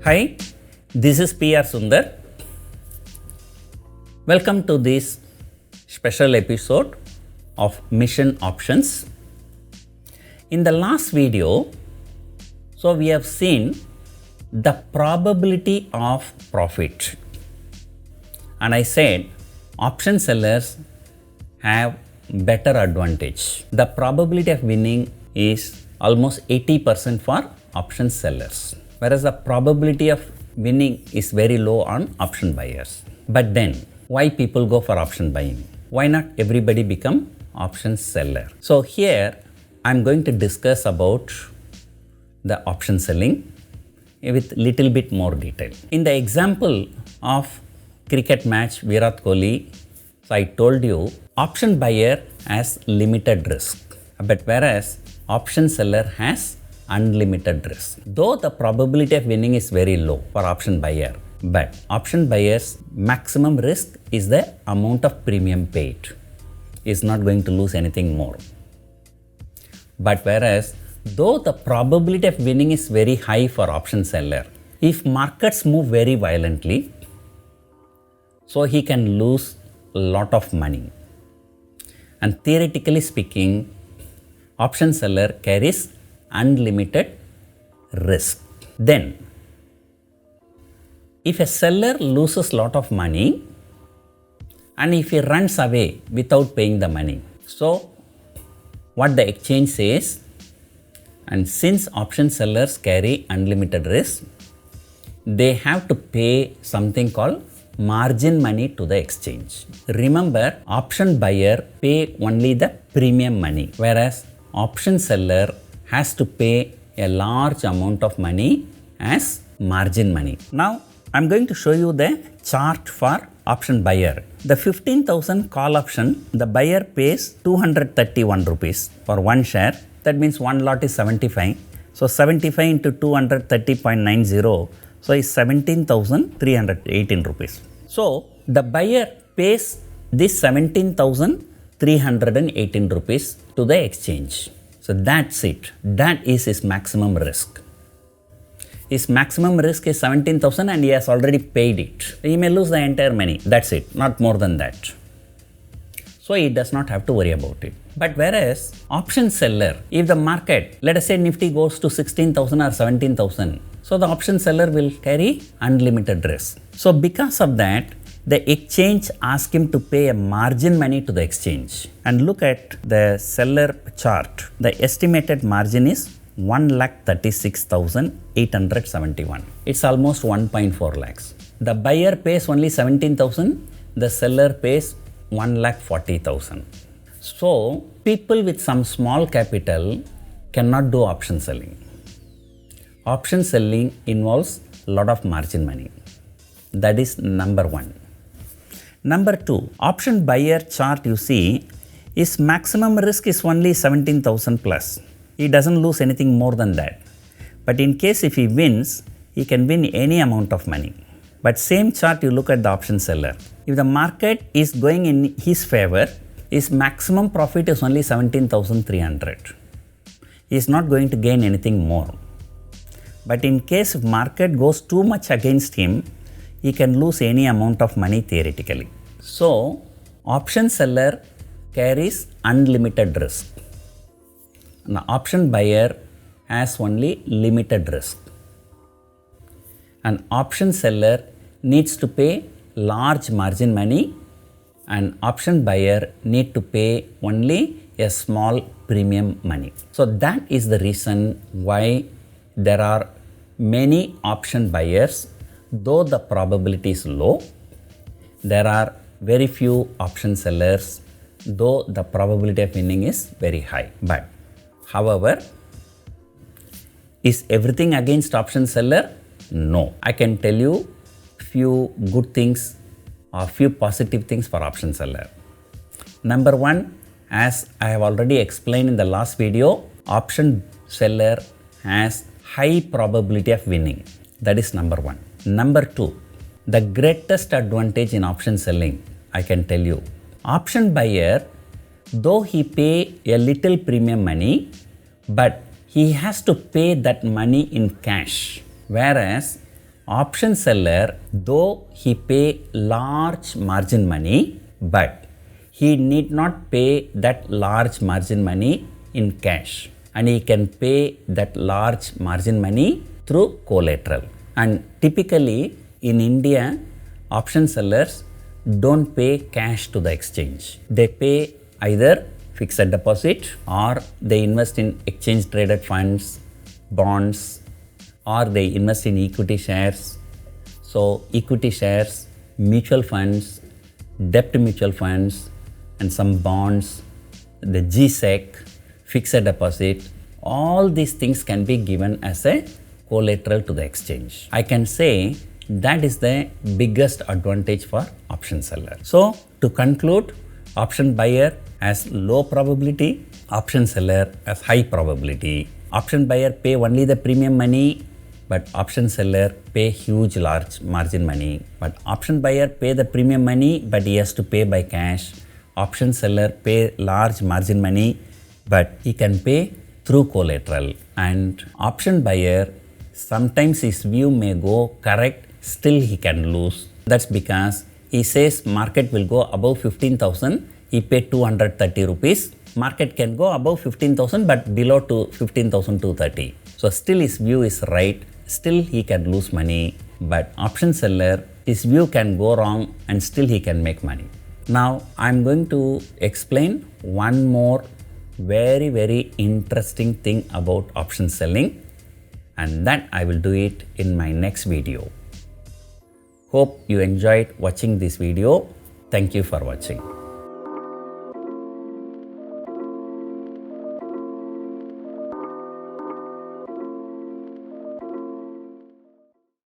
Hi, this is PR Sundar. Welcome to this special episode of Mission Options. In the last video, we have seen the probability of profit. And I said option sellers have better advantage. The probability of winning is almost 80% for option sellers, whereas the probability of winning is very low on option buyers. But then, why people go for option buying? Why not everybody become option seller? So here, I'm going to discuss about the option selling with little bit more detail. In the example of cricket match Virat Kohli, so I told you option buyer has limited risk, but whereas option seller has unlimited risk. Though the probability of winning is very low for option buyer, but option buyer's maximum risk is the amount of premium paid. Is not going to lose anything more. But whereas though the probability of winning is very high for option seller, if markets move very violently, so he can lose a lot of money. And theoretically speaking, option seller carries unlimited risk. Then, if a seller loses lot of money and if he runs away without paying the money, so what the exchange says, and since option sellers carry unlimited risk, they have to pay something called margin money to the exchange. Remember, option buyer pay only the premium money, whereas option seller has to pay a large amount of money as margin money. Now, I'm going to show you the chart for option buyer. The 15,000 call option, the buyer pays 231 rupees for one share. That means one lot is 75. So 75 into 230.90, so is 17,318 rupees. So the buyer pays this 17,318 rupees to the exchange. So that's it. That is his maximum risk. His maximum risk is 17,000 and he has already paid it. He may lose the entire money. That's it. Not more than that. So he does not have to worry about it. But whereas option seller, if the market, let us say Nifty goes to 16,000 or 17,000, so the option seller will carry unlimited risk. So because of that, the exchange asks him to pay a margin money to the exchange. And look at the seller chart. The estimated margin is 1,36,871. It's almost 1.4 lakhs. The buyer pays only 17,000. The seller pays 1,40,000. So people with some small capital cannot do option selling. Option selling involves a lot of margin money. That is number one. Number two, option buyer chart you see, his maximum risk is only 17,000 plus. He doesn't lose anything more than that. But in case if he wins, he can win any amount of money. But same chart you look at the option seller. If the market is going in his favor, his maximum profit is only 17,300. He is not going to gain anything more. But in case if market goes too much against him, he can lose any amount of money theoretically. So, option seller carries unlimited risk. An option buyer has only limited risk. An option seller needs to pay large margin money and option buyer need to pay only a small premium money. So that is the reason why there are many option buyers. Though the probability is low, there are very few option sellers, though the probability of winning is very high. But however, is everything against option seller? No. I can tell you few good things or few positive things for option seller. Number one, as I have already explained in the last video, option seller has high probability of winning. That is number one. Number two, the greatest advantage in option selling, I can tell you, option buyer, though he pay a little premium money, but he has to pay that money in cash. Whereas option seller, though he pay large margin money, but he need not pay that large margin money in cash, and he can pay that large margin money through collateral. And typically in India, option sellers don't pay cash to the exchange. They pay either fixed deposit, or they invest in exchange traded funds, bonds, or they invest in equity shares. So equity shares, mutual funds, debt mutual funds, and some bonds, the GSEC, fixed deposit, all these things can be given as a collateral to the exchange. I can say that is the biggest advantage for option seller. So to conclude, option buyer has low probability, option seller has high probability. Option buyer pay only the premium money, but option seller pay huge large margin money. But option buyer pay the premium money, but he has to pay by cash. Option seller pay large margin money, but he can pay through collateral. And option buyer, sometimes his view may go correct, still he can lose. That's because he says market will go above 15,000, he paid 230 rupees. Market can go above 15,000 but below to 15,230. So still his view is right, still he can lose money. But option seller, his view can go wrong and still he can make money. Now I'm going to explain one more very interesting thing about option selling, and that I will do it in my next video. Hope you enjoyed watching this video. Thank you for watching.